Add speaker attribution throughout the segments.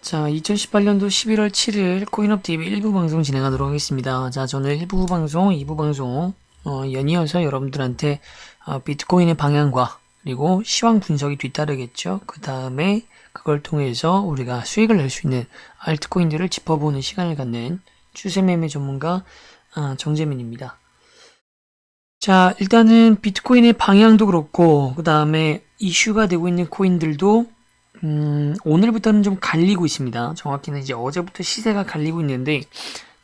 Speaker 1: 자, 2018년도 11월 7일 코인업TV 1부 방송 진행하도록 하겠습니다. 자, 저는 1부 방송, 2부 방송 연이어서 여러분들한테 비트코인의 방향과 그리고 시황 분석이 뒤따르겠죠. 그 다음에 그걸 통해서 우리가 수익을 낼 수 있는 알트코인들을 짚어보는 시간을 갖는 추세매매 전문가 정재민입니다. 자, 일단은 비트코인의 방향도 그렇고 그 다음에 이슈가 되고 있는 코인들도 오늘부터는 좀 갈리고 있습니다. 정확히는 이제 어제부터 시세가 갈리고 있는데,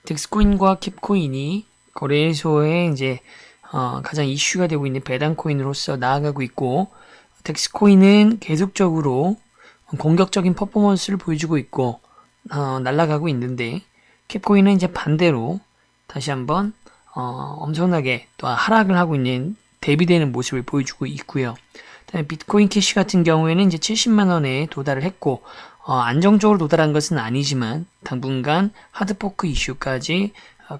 Speaker 1: 덱스코인과 캡코인이 거래소에 이제, 가장 이슈가 되고 있는 배당코인으로서 나아가고 있고, 덱스코인은 계속적으로 공격적인 퍼포먼스를 보여주고 있고, 날아가고 있는데, 캡코인은 이제 반대로 다시 한번, 엄청나게 또 하락을 하고 있는 대비되는 모습을 보여주고 있고요. 비트코인 캐시 같은 경우에는 이제 70만원에 도달을 했고, 안정적으로 도달한 것은 아니지만, 당분간 하드포크 이슈까지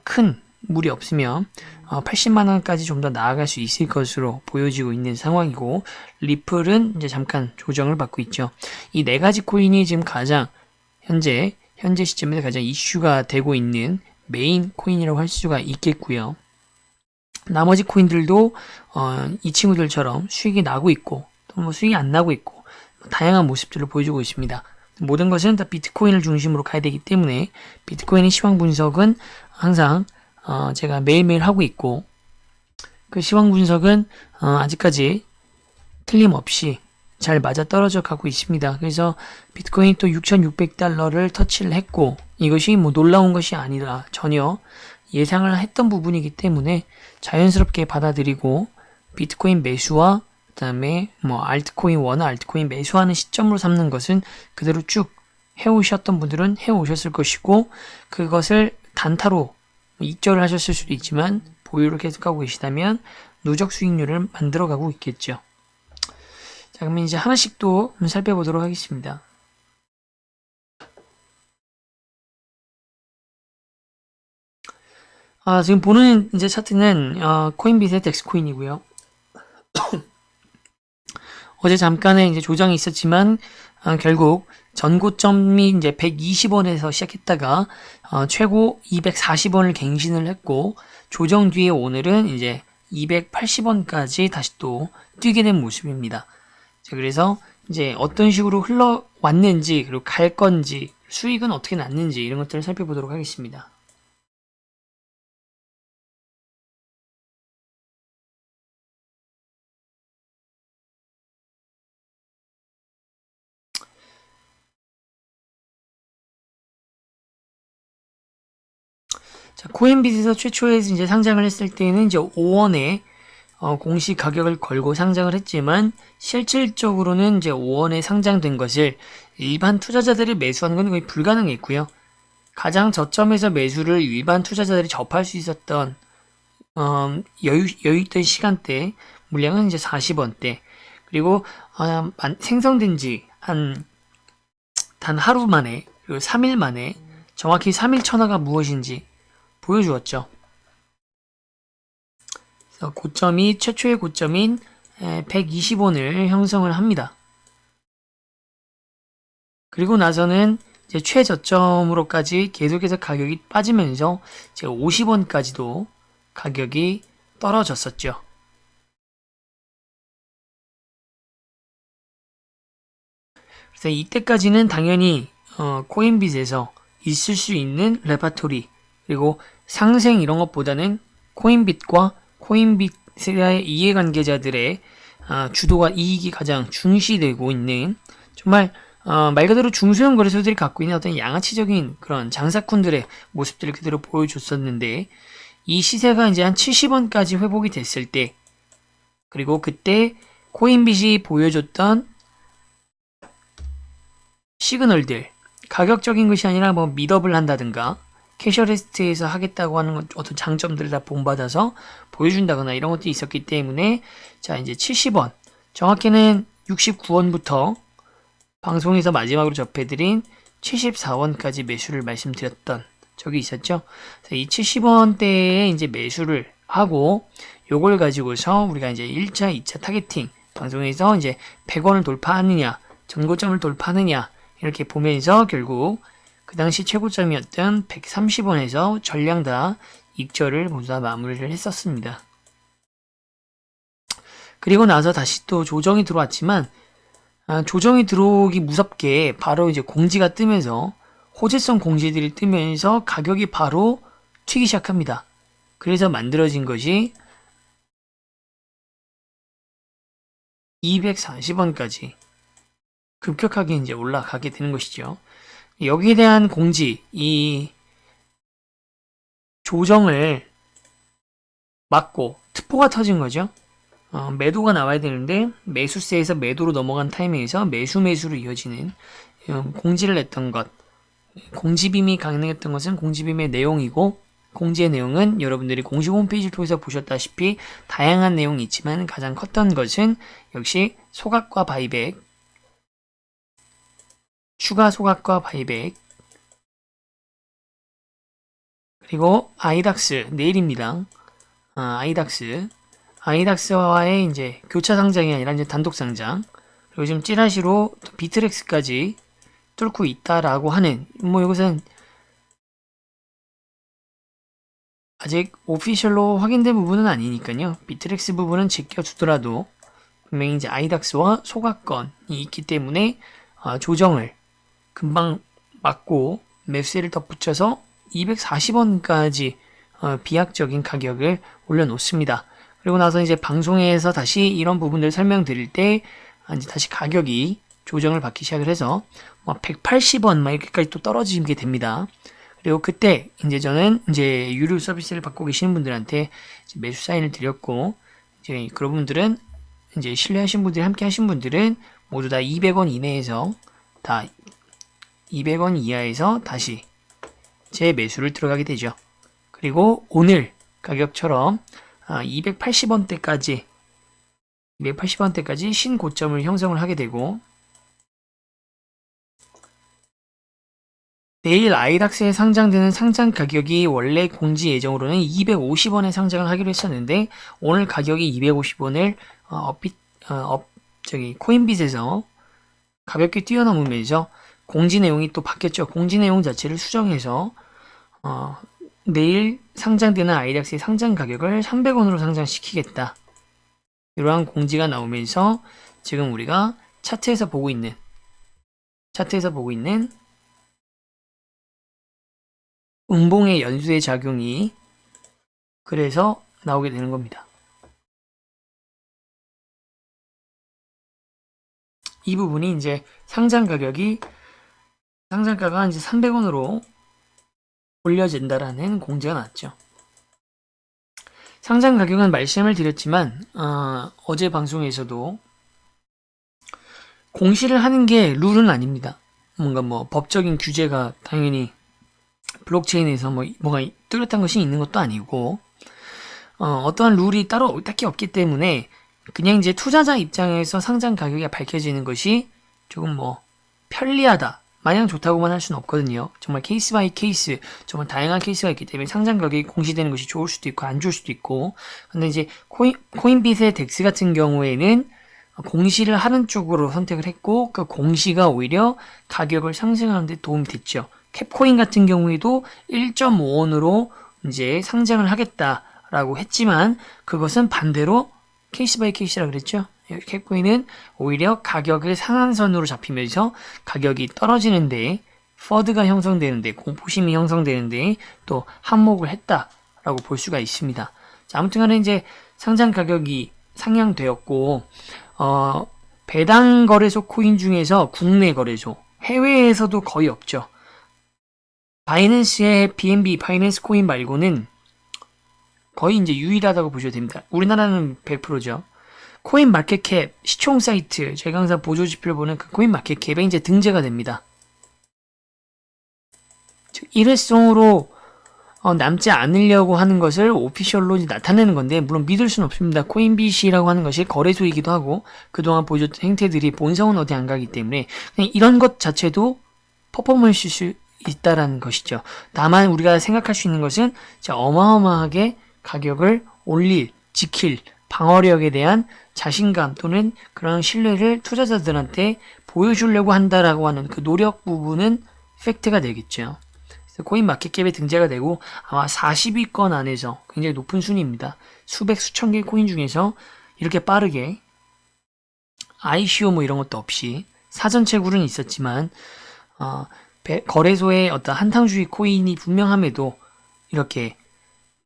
Speaker 1: 큰 무리 없으면 80만원까지 좀 더 나아갈 수 있을 것으로 보여지고 있는 상황이고, 리플은 이제 잠깐 조정을 받고 있죠. 이 네 가지 코인이 지금 가장 현재 시점에서 가장 이슈가 되고 있는 메인 코인이라고 할 수가 있겠고요. 나머지 코인들도 이 친구들처럼 수익이 나고 있고 또 뭐 수익이 안 나고 있고 다양한 모습들을 보여주고 있습니다. 모든 것은 다 비트코인을 중심으로 가야 되기 때문에 비트코인의 시황 분석은 항상 제가 매일매일 하고 있고, 그 시황 분석은 아직까지 틀림없이 잘 맞아떨어져 가고 있습니다. 그래서 비트코인이 또 6,600달러를 터치를 했고, 이것이 뭐 놀라운 것이 아니라 전혀 예상을 했던 부분이기 때문에 자연스럽게 받아들이고, 비트코인 매수와 그다음에 뭐 알트코인 원화 알트코인 매수하는 시점으로 삼는 것은 그대로 쭉 해오셨던 분들은 해오셨을 것이고, 그것을 단타로 익절을 하셨을 수도 있지만 보유를 계속하고 계시다면 누적 수익률을 만들어가고 있겠죠. 자, 그러면 이제 하나씩 또 살펴보도록 하겠습니다. 지금 보는 이제 차트는 코인빗의 덱스코인이고요. 어제 잠깐의 이제 조정이 있었지만 결국 전고점이 이제 120원에서 시작했다가 최고 240원을 갱신을 했고, 조정 뒤에 오늘은 이제 280원까지 다시 또 뛰게 된 모습입니다. 자, 그래서 이제 어떤 식으로 흘러왔는지, 그리고 갈 건지, 수익은 어떻게 났는지 이런 것들을 살펴보도록 하겠습니다. 자, 코인빗에서 최초에 이제 상장을 했을 때는 이제 5원에 공시 가격을 걸고 상장을 했지만, 실질적으로는 이제 5원에 상장된 것을 일반 투자자들이 매수하는 건 거의 불가능했고요. 가장 저점에서 매수를 일반 투자자들이 접할 수 있었던 여유 있던 시간대 물량은 이제 40원대. 그리고 생성된 지 단 하루 만에, 그리고 3일 만에 정확히 3일 천하가 무엇인지 보여주었죠. 그래서 최초의 고점인 120원을 형성을 합니다. 그리고 나서는 이제 최저점으로까지 계속해서 가격이 빠지면서 이제 50원까지도 가격이 떨어졌었죠. 그래서 이때까지는 당연히 코인빗에서 있을 수 있는 레파토리, 그리고 상생 이런 것보다는 코인빗과 코인빗의 이해관계자들의 주도가 이익이 가장 중시되고 있는, 정말 말 그대로 중소형 거래소들이 갖고 있는 어떤 양아치적인 그런 장사꾼들의 모습들을 그대로 보여줬었는데, 이 시세가 이제 한 70원까지 회복이 됐을 때, 그리고 그때 코인빗이 보여줬던 시그널들, 가격적인 것이 아니라 뭐 미더블 한다든가 캐셔리스트에서 하겠다고 하는 어떤 장점들을 다 본받아서 보여준다거나 이런 것들이 있었기 때문에, 자, 이제 70원, 정확히는 69원부터 방송에서 마지막으로 접해드린 74원까지 매수를 말씀드렸던 적이 있었죠. 이 70원대에 이제 매수를 하고, 요걸 가지고서 우리가 이제 1차, 2차 타겟팅 방송에서 이제 100원을 돌파하느냐, 전고점을 돌파하느냐, 이렇게 보면서 결국 그 당시 최고점이었던 130원에서 전량 다 익절을 모두 다 마무리를 했었습니다. 그리고 나서 다시 또 조정이 들어왔지만 조정이 들어오기 무섭게 바로 이제 공지가 뜨면서 호재성 공지들이 뜨면서 가격이 바로 튀기 시작합니다. 그래서 만들어진 것이 240원까지 급격하게 이제 올라가게 되는 것이죠. 여기에 대한 공지, 이 조정을 막고 특보가 터진 거죠. 매도가 나와야 되는데 매수세에서 매도로 넘어간 타이밍에서 매수로 이어지는 공지를 냈던 것, 공지빔이 가능했던 것은 공지빔의 내용이고, 공지의 내용은 여러분들이 공식 홈페이지를 통해서 보셨다시피 다양한 내용이 있지만 가장 컸던 것은 역시 소각과 바이백, 추가 소각과 바이백, 그리고 아이닥스 내일입니다. 아이닥스와의 이제 교차 상장이 아니라 이제 단독 상장, 그리고 지금 찌라시로 비트렉스까지 뚫고 있다라고 하는, 뭐 이것은 아직 오피셜로 확인된 부분은 아니니까요. 비트렉스 부분은 지켜주더라도 분명히 이제 아이닥스와 소각권이 있기 때문에 조정을 금방 막고 매수세를 덧붙여서 240원까지 비약적인 가격을 올려놓습니다. 그리고 나서 이제 방송에서 다시 이런 부분들 설명드릴 때 이제 다시 가격이 조정을 받기 시작을 해서 180원 막 이렇게까지 또 떨어지게 됩니다. 그리고 그때 이제 저는 이제 유료 서비스를 받고 계시는 분들한테 매수 사인을 드렸고, 이제 그런 분들은 이제 신뢰하신 분들이 함께 하신 분들은 모두 다 200원 이내에서 다 200원 이하에서 다시 제 매수를 들어가게 되죠. 그리고 오늘 가격처럼 280원대까지 신고점을 형성을 하게 되고, 내일 아이닥스에 상장되는 상장 가격이 원래 공지 예정으로는 250원에 상장을 하기로 했었는데, 오늘 가격이 250원을 코인빗에서 가볍게 뛰어넘으면서 공지 내용이 또 바뀌었죠. 공지 내용 자체를 수정해서 내일 상장되는 아이닥스의 상장 가격을 300원으로 상장시키겠다, 이러한 공지가 나오면서 지금 우리가 차트에서 보고 있는 음봉의 연수의 작용이 그래서 나오게 되는 겁니다. 이 부분이 이제 상장가가 이제 300원으로 올려진다라는 공지가 나왔죠. 상장 가격은 말씀을 드렸지만 어제 방송에서도 공시를 하는 게 룰은 아닙니다. 뭔가 법적인 규제가 당연히 블록체인에서 뭐가 뚜렷한 것이 있는 것도 아니고 어떠한 룰이 따로 딱히 없기 때문에 그냥 이제 투자자 입장에서 상장 가격이 밝혀지는 것이 조금 편리하다, 마냥 좋다고만 할 수는 없거든요. 정말 케이스 바이 케이스, 정말 다양한 케이스가 있기 때문에 상장 가격이 공시되는 것이 좋을 수도 있고 안 좋을 수도 있고. 근데 이제 코인빗의 덱스 같은 경우에는 공시를 하는 쪽으로 선택을 했고, 그 공시가 오히려 가격을 상승하는 데 도움이 됐죠. 캡코인 같은 경우에도 1.5원으로 이제 상장을 하겠다라고 했지만 그것은 반대로 케이스 바이 케이스라 그랬죠. 캡코인은 오히려 가격을 상한선으로 잡히면서 가격이 떨어지는데, 퍼드가 형성되는데, 공포심이 형성되는데 또 한몫을 했다라고 볼 수가 있습니다. 자, 아무튼 간에 이제 상장 가격이 상향되었고, 배당 거래소 코인 중에서 국내 거래소, 해외에서도 거의 없죠. 바이낸스의 BNB, 바이낸스 코인 말고는 거의 이제 유일하다고 보셔도 됩니다. 우리나라는 100%죠. 코인 마켓캡, 시총 사이트, 제가 항상 보조지표를 보는 그 코인 마켓캡에 이제 등재가 됩니다. 즉, 일회성으로 남지 않으려고 하는 것을 오피셜로 나타내는 건데, 물론 믿을 수는 없습니다. 코인빗이라고 하는 것이 거래소이기도 하고, 그동안 보여줬던 행태들이 본성은 어디 안 가기 때문에, 그냥 이런 것 자체도 퍼포먼스일 수 있다라는 것이죠. 다만 우리가 생각할 수 있는 것은 어마어마하게 가격을 지킬 방어력에 대한 자신감 또는 그런 신뢰를 투자자들한테 보여주려고 한다라고 하는 그 노력 부분은 팩트가 되겠죠. 그래서 코인 마켓캡에 등재가 되고 아마 40위권 안에서 굉장히 높은 순위입니다. 수백 수천 개의 코인 중에서 이렇게 빠르게 ICO 뭐 이런 것도 없이 사전 채굴은 있었지만 거래소의 어떤 한탕주의 코인이 분명함에도 이렇게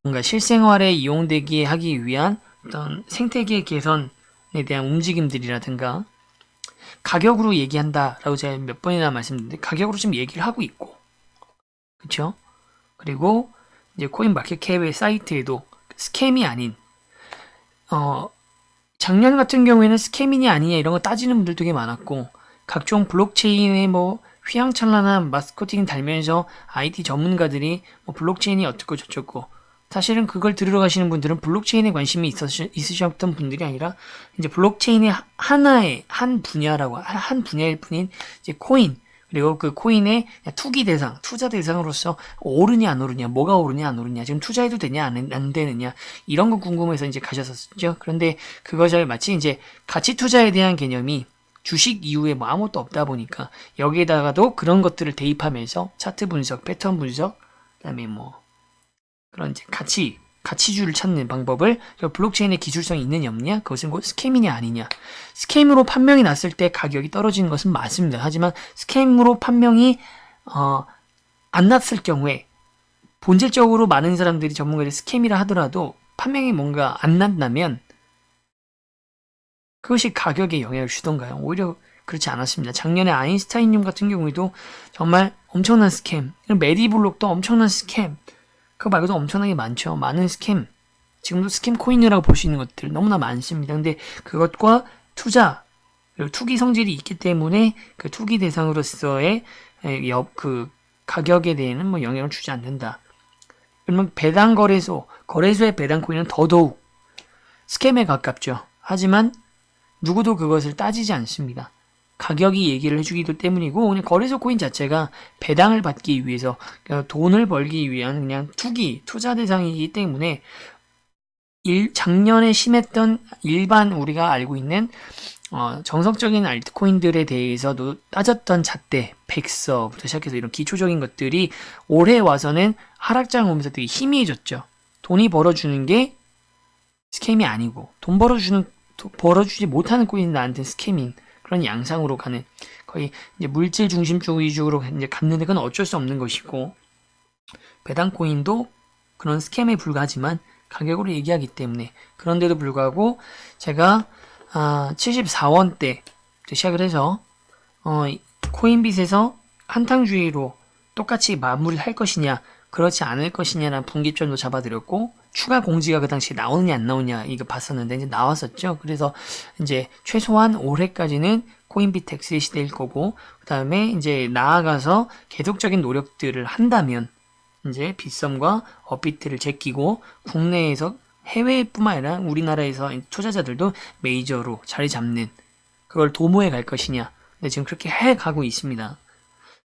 Speaker 1: 뭔가 실생활에 이용되게 하기 위한 어떤 생태계 개선에 대한 움직임들이라든가 가격으로 얘기한다라고 제가 몇 번이나 말씀드렸는데 가격으로 지금 얘기를 하고 있고 그쵸? 그리고 이제 코인 마켓캡의 사이트에도 스캠이 아닌 작년 같은 경우에는 스캠이냐 아니냐 이런 거 따지는 분들 되게 많았고 각종 블록체인의 뭐 휘황찬란한 마스코팅 달면서 IT 전문가들이 뭐 블록체인이 어떻고 저쩌고 사실은 그걸 들으러 가시는 분들은 블록체인에 관심이 있으셨던 분들이 아니라 이제 블록체인의 한 분야라고 한 분야일 뿐인 이제 코인 그리고 그 코인의 투기 대상, 투자 대상으로서 오르냐 안 오르냐, 뭐가 오르냐 안 오르냐, 지금 투자해도 되냐 안 되느냐 이런 거 궁금해서 이제 가셨었죠. 그런데 그것을 마치 이제 가치 투자에 대한 개념이 주식 이후에 뭐 아무것도 없다 보니까 여기에다가도 그런 것들을 대입하면서 차트 분석, 패턴 분석, 그다음에 뭐 그런 이제 가치주를 찾는 방법을 블록체인의 기술성이 있느냐 없느냐 그것은 곧 스캠이냐 아니냐 스캠으로 판명이 났을 때 가격이 떨어지는 것은 맞습니다. 하지만 스캠으로 판명이 안 났을 경우에 본질적으로 많은 사람들이 전문가들이 스캠이라 하더라도 판명이 뭔가 안 난다면 그것이 가격에 영향을 주던가요? 오히려 그렇지 않았습니다. 작년에 아인슈타인님 같은 경우에도 정말 엄청난 스캠, 메디블록도 엄청난 스캠, 그거 말고도 엄청나게 많죠. 많은 스캠, 지금도 스캠 코인이라고 볼 수 있는 것들 너무나 많습니다. 근데 그것과 투자, 그리고 투기 성질이 있기 때문에 그 투기 대상으로서의 그 가격에 대해서는 뭐 영향을 주지 않는다. 그러면 배당 거래소의 배당 코인은 더더욱 스캠에 가깝죠. 하지만 누구도 그것을 따지지 않습니다. 가격이 얘기를 해주기도 때문이고 그냥 거래소 코인 자체가 배당을 받기 위해서 돈을 벌기 위한 그냥 투자 대상이기 때문에 작년에 심했던 일반 우리가 알고 있는 정석적인 알트코인들에 대해서도 따졌던 잣대, 백서부터 시작해서 이런 기초적인 것들이 올해 와서는 하락장 오면서 되게 희미해졌죠. 돈이 벌어주는 게 스캠이 아니고 돈 벌어주지 못하는 코인이 나한테 스캐밍 그런 양상으로 가는 거의 이제 물질 중심적 위주로 이제 갔는데 그건 어쩔 수 없는 것이고 배당 코인도 그런 스캠에 불과하지만 가격으로 얘기하기 때문에 그런데도 불구하고 제가 74원대 시작을 해서 코인빗에서 한탕주의로 똑같이 마무리를 할 것이냐 그렇지 않을 것이냐라는 분기점도 잡아드렸고 추가 공지가 그 당시에 나오느냐 안 나오냐 이거 봤었는데 이제 나왔었죠. 그래서 이제 최소한 올해까지는 코인빗 엑스의 시대일 거고 그 다음에 이제 나아가서 계속적인 노력들을 한다면 이제 빗썸과 업비트를 제끼고 국내에서 해외뿐만 아니라 우리나라에서 투자자들도 메이저로 자리 잡는 그걸 도모해 갈 것이냐. 근데 지금 그렇게 해 가고 있습니다.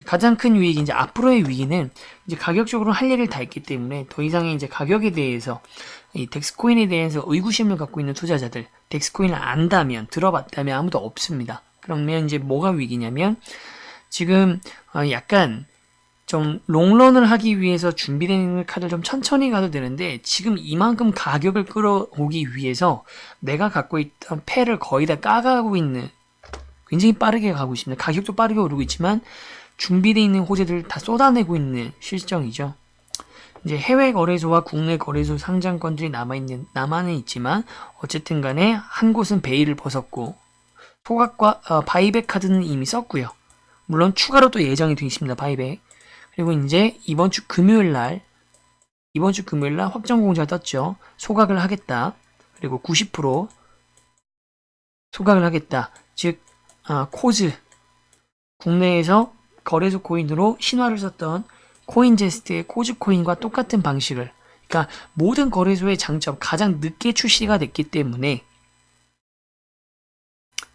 Speaker 1: 가장 큰 위기, 이제 앞으로의 위기는 이제 가격적으로 할 얘기를 다 했기 때문에 더 이상의 이제 가격에 대해서 이 덱스코인에 대해서 의구심을 갖고 있는 투자자들, 덱스코인을 안다면, 들어봤다면 아무도 없습니다. 그러면 이제 뭐가 위기냐면 지금 약간 좀 롱런을 하기 위해서 준비되는 카드를 좀 천천히 가도 되는데 지금 이만큼 가격을 끌어오기 위해서 내가 갖고 있던 패를 거의 다 까가고 있는 굉장히 빠르게 가고 있습니다. 가격도 빠르게 오르고 있지만 준비되어 있는 호재들을 다 쏟아내고 있는 실정이죠. 이제 해외 거래소와 국내 거래소 상장권들이 남아는 있지만 어쨌든 간에 한 곳은 베일을 벗었고 소각과 바이백 카드는 이미 썼고요. 물론 추가로 또 예정이 되어 있습니다. 바이백. 그리고 이제 이번 주 금요일 날 확정 공지가 떴죠. 소각을 하겠다. 그리고 90% 소각을 하겠다. 즉 코즈 국내에서 거래소 코인으로 신화를 썼던 코인제스트의 코즈 코인과 똑같은 방식을 그러니까 모든 거래소의 장점 가장 늦게 출시가 됐기 때문에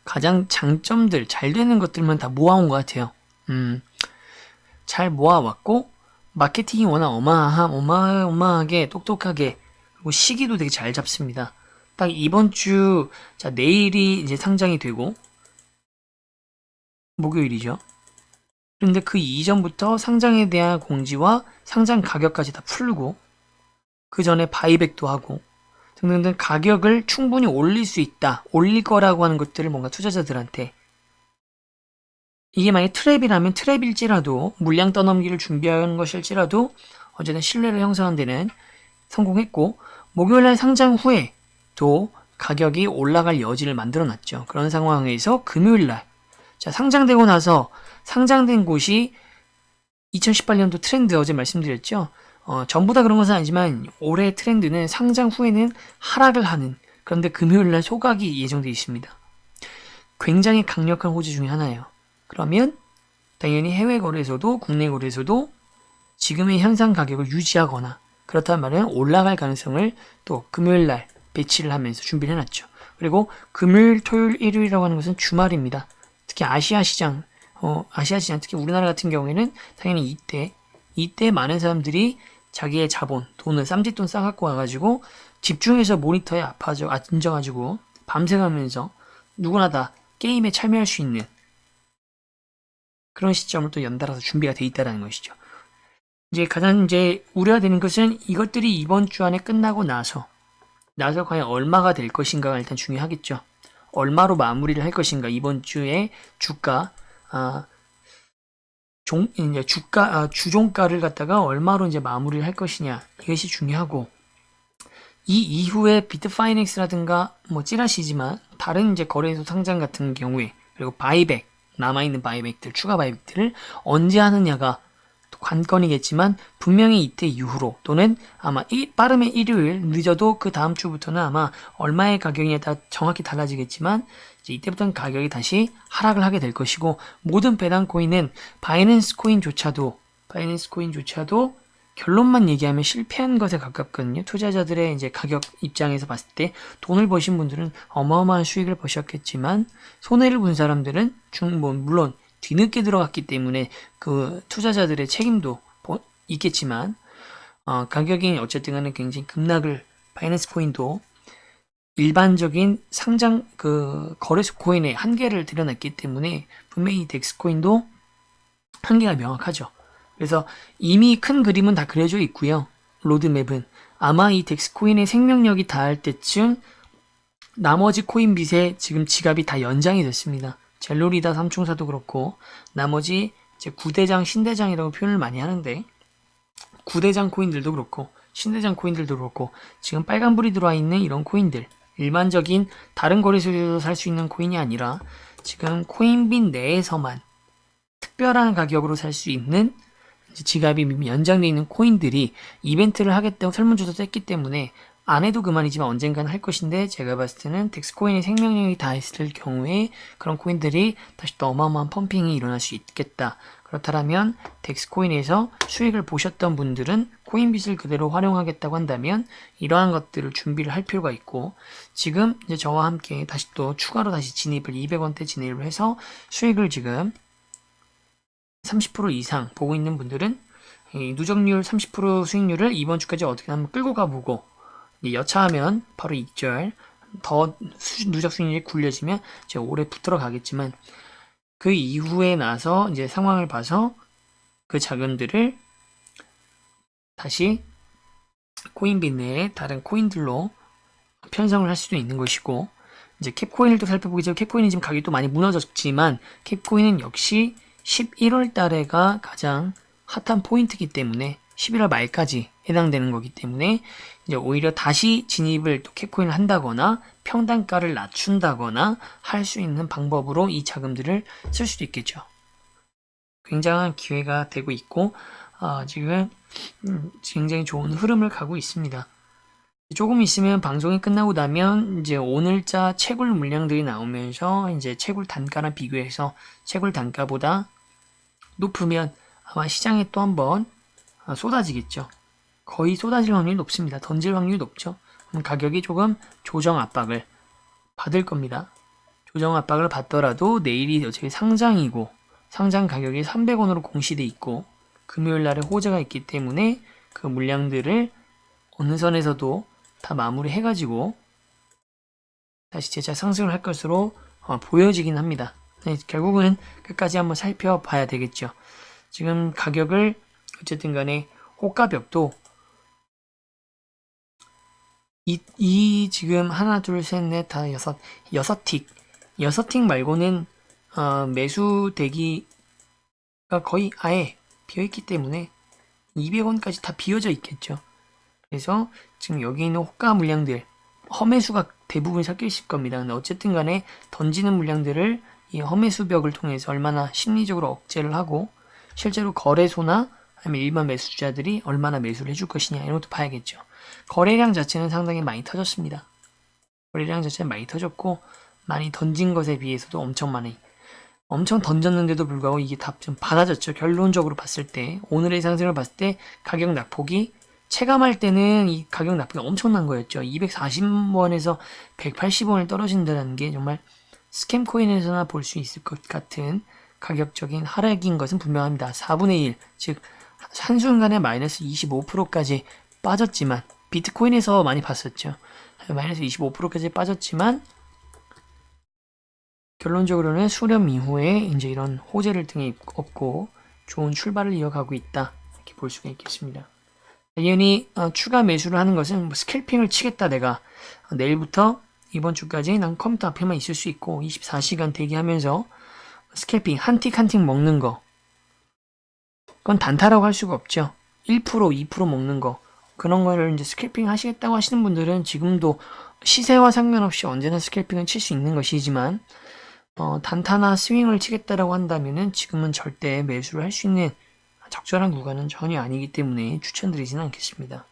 Speaker 1: 가장 장점들 잘 되는 것들만 다 모아온 것 같아요. 잘 모아왔고 마케팅이 워낙 어마어마하게 똑똑하게 그리고 시기도 되게 잘 잡습니다. 딱 이번 주, 자, 내일이 이제 상장이 되고, 목요일이죠. 그런데 그 이전부터 상장에 대한 공지와 상장 가격까지 다 풀고, 그 전에 바이백도 하고, 등등등 가격을 충분히 올릴 수 있다, 올릴 거라고 하는 것들을 뭔가 투자자들한테, 이게 만약에 트랩이라면 트랩일지라도, 물량 떠넘기를 준비하는 것일지라도, 어쨌든 신뢰를 형성하는 데는 성공했고, 목요일날 상장 후에 또 가격이 올라갈 여지를 만들어 놨죠. 그런 상황에서 금요일날, 자, 상장되고 나서 상장된 곳이 2018년도 트렌드 어제 말씀드렸죠. 전부 다 그런 것은 아니지만 올해 트렌드는 상장 후에는 하락을 하는, 그런데 금요일날 소각이 예정되어 있습니다. 굉장히 강력한 호재 중에 하나예요. 그러면 당연히 해외 거래소도 국내 거래소도 지금의 현상 가격을 유지하거나 그렇단 말은 올라갈 가능성을 또 금요일날 배치를 하면서 준비를 해놨죠. 그리고 금요일, 토요일, 일요일이라고 하는 것은 주말입니다. 특히 아시아 시장 특히 우리나라 같은 경우에는 당연히 이때 많은 사람들이 자기의 자본, 돈을 쌈짓돈 싸갖고 와가지고 집중해서 모니터에 앉아가지고 밤새가면서 누구나 다 게임에 참여할 수 있는 그런 시점을 또 연달아서 준비가 돼 있다는 것이죠. 이제 가장 우려되는 것은 이것들이 이번 주 안에 끝나고 나서 과연 얼마가 될 것인가가 일단 중요하겠죠. 얼마로 마무리를 할 것인가, 이번 주에 주종가를 갖다가 얼마로 이제 마무리를 할 것이냐, 이것이 중요하고, 이 이후에 비트파이넥스라든가 뭐 찌라시지만 다른 이제 거래소 상장 같은 경우에, 그리고 바이백, 남아있는 바이백들, 추가 바이백들을 언제 하느냐가 관건이겠지만, 분명히 이때 이후로 또는 아마 빠르면 일요일, 늦어도 그 다음 주부터는 아마 얼마의 가격이냐에 따라 정확히 달라지겠지만, 이제 이때부터는 가격이 다시 하락을 하게 될 것이고, 모든 배당 코인은 바이낸스 코인조차도 결론만 얘기하면 실패한 것에 가깝거든요. 투자자들의 이제 가격 입장에서 봤을 때 돈을 버신 분들은 어마어마한 수익을 버셨겠지만, 손해를 본 사람들은 물론 뒤늦게 들어갔기 때문에 그 투자자들의 책임도 있겠지만, 가격이 어쨌든 간에 굉장히 급락을, 바이낸스 코인도 일반적인 상장 거래소 코인의 한계를 드러냈기 때문에 분명히 덱스 코인도 한계가 명확하죠. 그래서 이미 큰 그림은 다 그려져 있고요. 로드맵은 아마 이 덱스 코인의 생명력이 닿을 때쯤 나머지 코인빗의 지금 지갑이 다 연장이 됐습니다. 젤로리다 삼총사도 그렇고, 나머지 이제 구대장, 신대장이라고 표현을 많이 하는데, 구대장 코인들도 그렇고 신대장 코인들도 그렇고, 지금 빨간불이 들어와 있는 이런 코인들, 일반적인 다른 거래소에서 살 수 있는 코인이 아니라 지금 코인빗 내에서만 특별한 가격으로 살 수 있는 지갑이 연장되어 있는 코인들이 이벤트를 하겠다고 설문조사도 했기 때문에 안 해도 그만이지만 언젠가는 할 것인데, 제가 봤을 때는 덱스코인의 생명력이 닿았을 경우에 그런 코인들이 다시 또 어마어마한 펌핑이 일어날 수 있겠다. 그렇다면 덱스코인에서 수익을 보셨던 분들은 코인빗을 그대로 활용하겠다고 한다면 이러한 것들을 준비를 할 필요가 있고, 지금 이제 저와 함께 다시 또 추가로 다시 진입을 200원대 진입을 해서 수익을 지금 30% 이상 보고 있는 분들은 이 누적률 30% 수익률을 이번 주까지 어떻게 한번 끌고 가보고, 여차하면 바로 익절, 더 누적 수익률이 굴려지면 이제 올해 붙들어 가겠지만, 그 이후에 나서 이제 상황을 봐서 그 자금들을 다시 코인빗 내에 다른 코인들로 편성을 할 수도 있는 것이고, 이제 캡코인을 또 살펴보겠죠. 캡코인이 지금 가격이 또 많이 무너졌지만, 캡코인은 역시 11월 달에가 가장 핫한 포인트이기 때문에 11월 말까지 해당되는 거기 때문에 이제 오히려 다시 진입을 또 캡코인을 한다거나 평단가를 낮춘다거나 할 수 있는 방법으로 이 자금들을 쓸 수도 있겠죠. 굉장한 기회가 되고 있고, 지금 굉장히 좋은 흐름을 가고 있습니다. 조금 있으면 방송이 끝나고 나면 이제 오늘자 채굴 물량들이 나오면서 이제 채굴 단가랑 비교해서 채굴 단가보다 높으면 아마 시장에 또 한번 쏟아지겠죠. 거의 쏟아질 확률이 높습니다. 던질 확률이 높죠. 그럼 가격이 조금 조정 압박을 받을 겁니다. 조정 압박을 받더라도 내일이 어차피 상장이고, 상장 가격이 300원으로 공시돼 있고, 금요일 날에 호재가 있기 때문에 그 물량들을 어느 선에서도 다 마무리 해가지고 다시 재차 상승을 할 것으로 보여지긴 합니다. 네, 결국은 끝까지 한번 살펴봐야 되겠죠. 지금 가격을 어쨌든 간에 호가벽도 지금 하나 둘 셋 넷 다 여섯 틱 말고는 매수 대기가 거의 아예 비어있기 때문에 200원까지 다 비어져 있겠죠. 그래서 지금 여기 있는 호가 물량들 험매수가 대부분 섞여 있을 겁니다. 근데 어쨌든 간에 던지는 물량들을 이 험매수벽을 통해서 얼마나 심리적으로 억제를 하고 실제로 거래소나 아니면 일반 매수주자들이 얼마나 매수를 해줄 것이냐 이런 것도 봐야겠죠. 거래량 자체는 상당히 많이 터졌습니다. 거래량 자체는 많이 터졌고 많이 던진 것에 비해서도 엄청 던졌는데도 불구하고 이게 다 좀 받아졌죠. 결론적으로 봤을 때 오늘의 상승을 봤을 때 가격 낙폭이 체감할 때는 이 가격 낙폭이 엄청난 거였죠. 240원에서 180원을 떨어진다는 게 정말 스캠 코인에서나 볼 수 있을 것 같은 가격적인 하락인 것은 분명합니다. 4분의 1, 즉 한순간에 마이너스 25%까지 빠졌지만 비트코인에서 많이 봤었죠. 마이너스 25%까지 빠졌지만 결론적으로는 수렴 이후에 이제 이런 호재를 등에 업고 좋은 출발을 이어가고 있다 이렇게 볼 수가 있겠습니다. 당연히 추가 매수를 하는 것은 뭐 스캘핑을 치겠다 내가 내일부터 이번 주까지 난 컴퓨터 앞에만 있을 수 있고 24시간 대기하면서 스캘핑 한 틱 한 틱 먹는 거 그건 단타라고 할 수가 없죠. 1% 2% 먹는 거 그런 거를 이제 스캘핑 하시겠다고 하시는 분들은 지금도 시세와 상관없이 언제나 스캘핑을 칠 수 있는 것이지만 단타나 스윙을 치겠다라고 한다면은 지금은 절대 매수를 할 수 있는 적절한 구간은 전혀 아니기 때문에 추천드리지는 않겠습니다.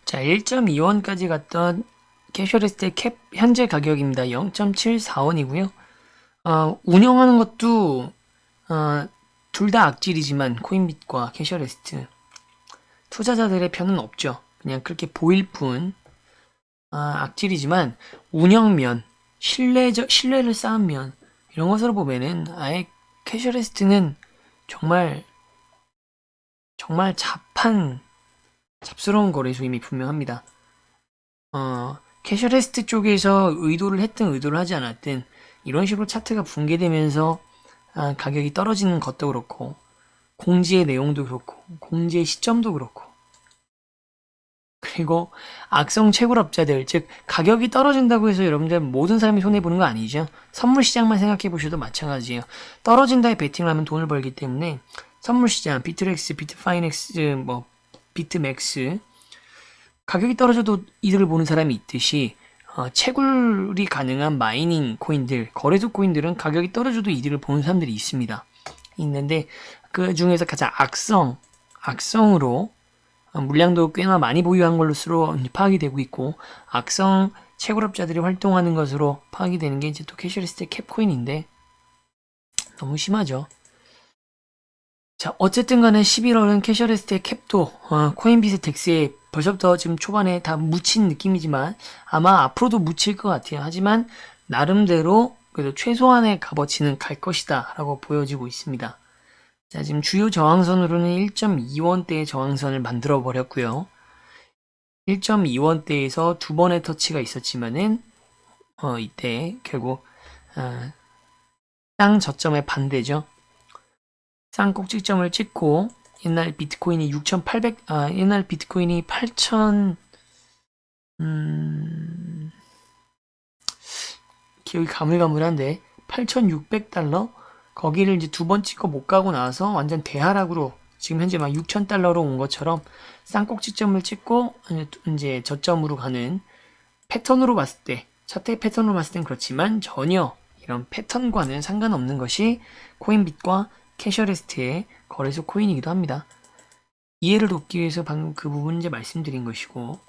Speaker 1: 자, 1.2원까지 갔던 캐셔리스트의 캡 현재 가격입니다. 0.74원이고요. 운영하는 것도 둘 다 악질이지만 코인빗과 캐셔리스트 투자자들의 편은 없죠. 그냥 그렇게 보일 뿐 악질이지만 운영면 신뢰를 쌓은 면 이런 것으로 보면은 아예 캐셔리스트는 정말 잡스러운 거래소임이 분명합니다. 캐셔리스트 쪽에서 의도를 했든 의도를 하지 않았든 이런 식으로 차트가 붕괴되면서 가격이 떨어지는 것도 그렇고 공지의 내용도 그렇고 공지의 시점도 그렇고 그리고 악성 채굴업자들 즉 가격이 떨어진다고 해서 여러분들 모든 사람이 손해보는 거 아니죠. 선물시장만 생각해 보셔도 마찬가지예요. 떨어진다에 베팅을 하면 돈을 벌기 때문에 선물시장 비트렉스, 비트파이넥스, 비트맥스 가격이 떨어져도 이득을 보는 사람이 있듯이 채굴이 가능한 마이닝 코인들, 거래소 코인들은 가격이 떨어져도 이득을 보는 사람들이 있는데 그 중에서 가장 악성으로 물량도 꽤나 많이 보유한 것으로 파악이 되고 있고 악성 채굴업자들이 활동하는 것으로 파악이 되는 게 이제 또 캐셔리스트의 캡코인인데 너무 심하죠. 자, 어쨌든 간에 11월은 캐셔리스트의 캡도 코인빗의 덱스에 벌써부터 지금 초반에 다 묻힌 느낌이지만 아마 앞으로도 묻힐 것 같아요. 하지만 나름대로 그래도 최소한의 값어치는 갈 것이다 라고 보여지고 있습니다. 자, 지금 주요 저항선으로는 1.2원대의 저항선을 만들어 버렸고요. 1.2원대에서 두 번의 터치가 있었지만은 이때 결국 쌍 저점의 반대죠. 쌍 꼭지점을 찍고 옛날 비트코인이 8,000 기억이 가물가물한데 8,600달러 거기를 이제 두 번 찍고 못 가고 나서 완전 대하락으로 지금 현재 막 6,000달러로 온 것처럼 쌍꼭지점을 찍고 이제 저점으로 가는 패턴으로 봤을 때 차트의 패턴으로 봤을 땐 그렇지만 전혀 이런 패턴과는 상관없는 것이 코인빗과 캐셔레스트의 거래소 코인이기도 합니다. 이해를 돕기 위해서 방금 그 부분 이제 말씀드린 것이고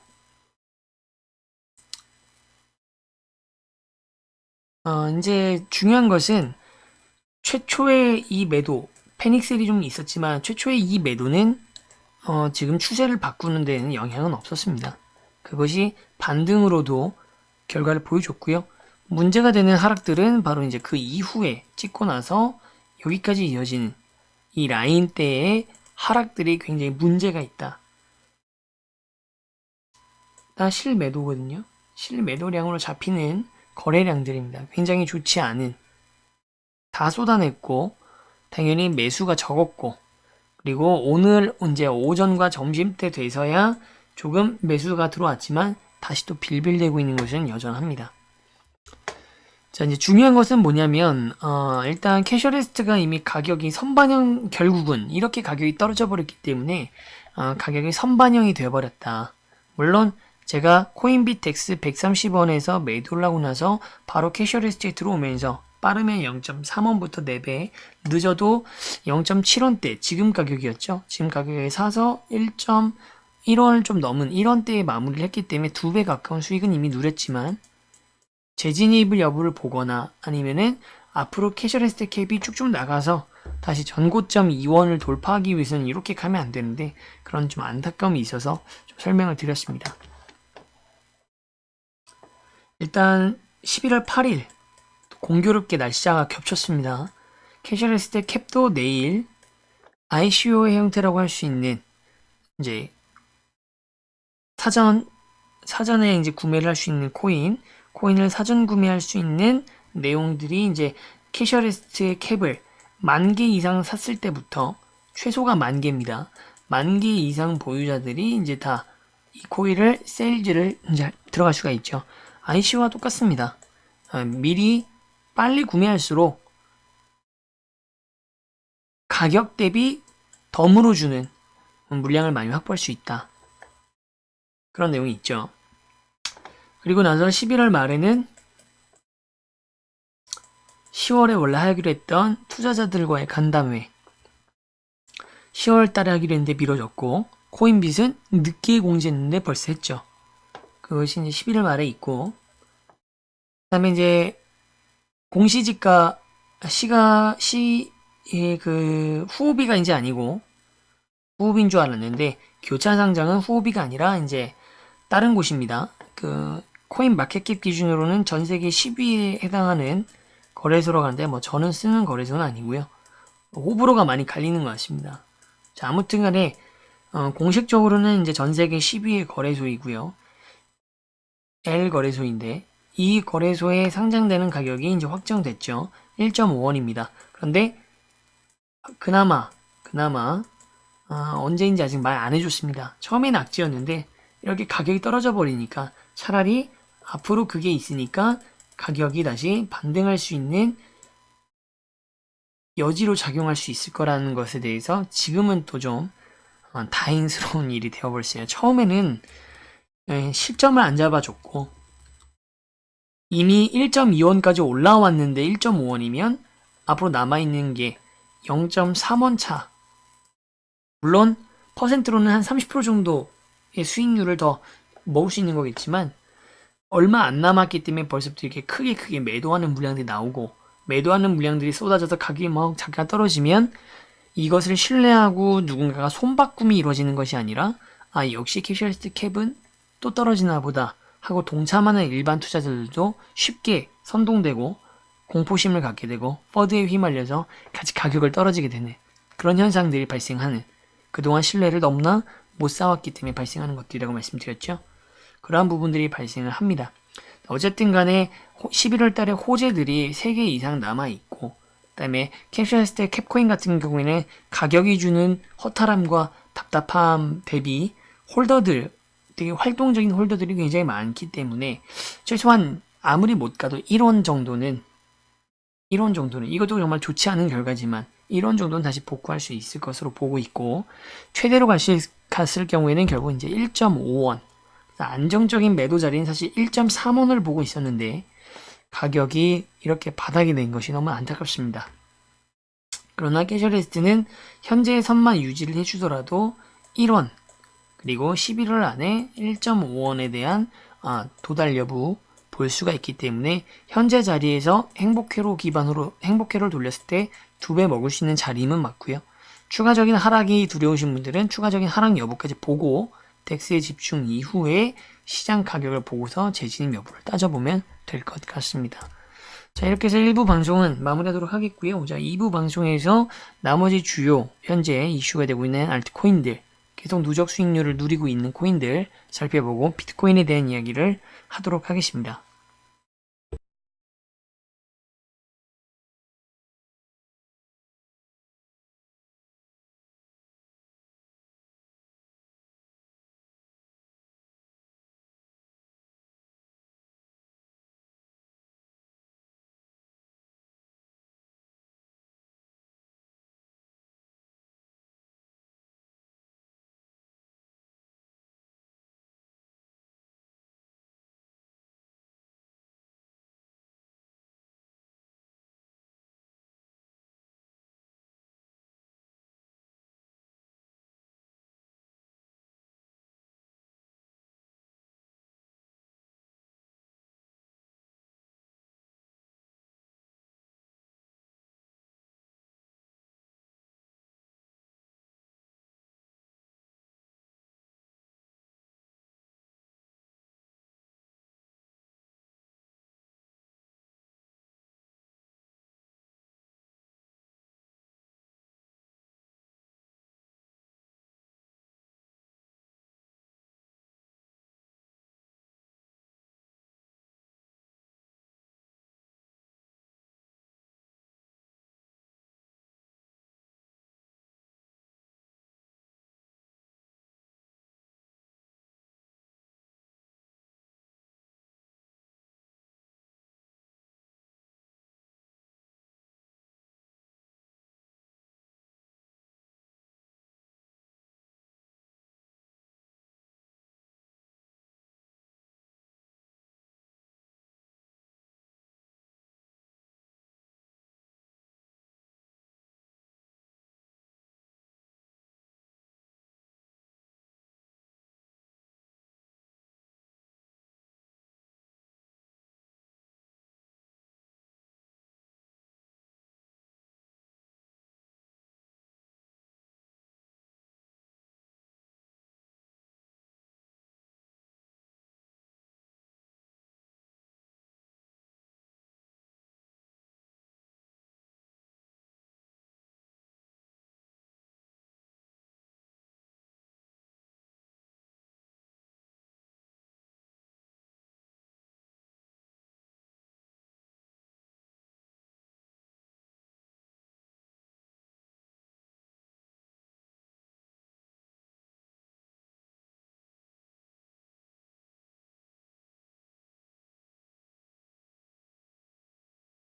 Speaker 1: 이제 중요한 것은 최초의 이 매도 패닉셀이 좀 있었지만 최초의 이 매도는 지금 추세를 바꾸는 데는 영향은 없었습니다. 그것이 반등으로도 결과를 보여줬고요. 문제가 되는 하락들은 바로 이제 그 이후에 찍고 나서 여기까지 이어지는 이 라인대의 하락들이 굉장히 문제가 있다. 다 실매도거든요. 실매도량으로 잡히는 거래량들입니다. 굉장히 좋지 않은 다 쏟아냈고 당연히 매수가 적었고 그리고 오늘 이제 오전과 점심때 돼서야 조금 매수가 들어왔지만 다시 또 빌빌대고 있는 것은 여전합니다. 자, 이제 중요한 것은 뭐냐면 일단 캐셔레스트가 이미 가격이 선반영 결국은 이렇게 가격이 떨어져 버렸기 때문에 가격이 선반영이 되어버렸다. 물론 제가 코인비텍스 130원에서 매도를 하고 나서 바로 캐셔레스트에 들어오면서 빠르면 0.3원부터 4배, 늦어도 0.7원대 지금 가격이었죠. 지금 가격에 사서 1.1원을 좀 넘은 1원대에 마무리를 했기 때문에 2배 가까운 수익은 이미 누렸지만 재진입을 여부를 보거나 아니면은 앞으로 캐셔레스트 캡이 쭉쭉 나가서 다시 전고점 2원을 돌파하기 위해서는 이렇게 가면 안 되는데 그런 좀 안타까움이 있어서 좀 설명을 드렸습니다. 일단 11월 8일 공교롭게 날짜가 겹쳤습니다. 캐셔레스트 캡도 내일 ICO의 형태라고 할 수 있는 이제 사전에 이제 구매를 할 수 있는 코인을 사전 구매할 수 있는 내용들이 이제 캐셔레스트의 캡을 10,000개 이상 샀을 때부터 최소가 10,000개입니다. 10,000개 이상 보유자들이 이제 다 이 코인을 세일즈를 이제 들어갈 수가 있죠. ICO와 똑같습니다. 미리 빨리 구매할수록 가격 대비 덤으로 주는 물량을 많이 확보할 수 있다. 그런 내용이 있죠. 그리고 나서 11월 말에는 10월에 원래 하기로 했던 투자자들과의 간담회 10월 달에 하기로 했는데 미뤄졌고 코인빗은 늦게 공지했는데 벌써 했죠. 그것이 이제 11월 말에 있고 그 다음에 이제 공시지가 그 후오비가 이제 아니고 후오비인 줄 알았는데 교차 상장은 후오비가 아니라 이제 다른 곳입니다. 그 코인 마켓캡 기준으로는 전 세계 10위에 해당하는 거래소로 가는데 뭐 저는 쓰는 거래소는 아니고요. 호불호가 많이 갈리는 것 같습니다. 자, 아무튼 간에 공식적으로는 이제 전 세계 10위의 거래소이고요. L 거래소인데 이 거래소에 상장되는 가격이 이제 확정됐죠. 1.5원입니다. 그런데 그나마 언제인지 아직 말 안 해줬습니다. 처음엔 악재였는데 이렇게 가격이 떨어져 버리니까 차라리 앞으로 그게 있으니까 가격이 다시 반등할 수 있는 여지로 작용할 수 있을 거라는 것에 대해서 지금은 또 좀 다행스러운 일이 되어버렸어요. 처음에는 실점을 안 잡아줬고 이미 1.2원까지 올라왔는데 1.5원이면 앞으로 남아있는 게 0.3원 차. 물론 퍼센트로는 한 30% 정도의 수익률을 더 먹을 수 있는 거겠지만 얼마 안 남았기 때문에 벌써부터 이렇게 크게 매도하는 물량들이 나오고 매도하는 물량들이 쏟아져서 가격이 막 잠깐 떨어지면 이것을 신뢰하고 누군가가 손바꿈이 이루어지는 것이 아니라 역시 캐셔리스트 캡은 또 떨어지나 보다 하고 동참하는 일반 투자자들도 쉽게 선동되고 공포심을 갖게 되고 퍼드에 휘말려서 같이 가격을 떨어지게 되는 그런 현상들이 발생하는 그동안 신뢰를 너무나 못 쌓았기 때문에 발생하는 것들이라고 말씀드렸죠. 그러한 부분들이 발생을 합니다. 어쨌든 간에 11월 달에 호재들이 3개 이상 남아있고, 그 다음에 캡슐했을 때 캡코인 같은 경우에는 가격이 주는 허탈함과 답답함 대비 홀더들, 되게 활동적인 홀더들이 굉장히 많기 때문에 최소한 아무리 못 가도 1원 정도는 이것도 정말 좋지 않은 결과지만 1원 정도는 다시 복구할 수 있을 것으로 보고 있고, 최대로 갔을 경우에는 결국 이제 1.5원, 안정적인 매도 자리는 사실 1.3원을 보고 있었는데 가격이 이렇게 바닥이 된 것이 너무 안타깝습니다. 그러나 캐셔리스트는 현재의 선만 유지를 해주더라도 1원 그리고 11월 안에 1.5원에 대한 도달 여부 볼 수가 있기 때문에 현재 자리에서 행복회로 돌렸을 때 2배 먹을 수 있는 자리임은 맞고요. 추가적인 하락이 두려우신 분들은 추가적인 하락 여부까지 보고 덱스의 집중 이후에 시장 가격을 보고서 재진입 여부를 따져보면 될 것 같습니다. 자, 이렇게 해서 1부 방송은 마무리하도록 하겠고요. 자, 2부 방송에서 나머지 주요 현재 이슈가 되고 있는 알트코인들, 계속 누적 수익률을 누리고 있는 코인들 살펴보고 비트코인에 대한 이야기를 하도록 하겠습니다.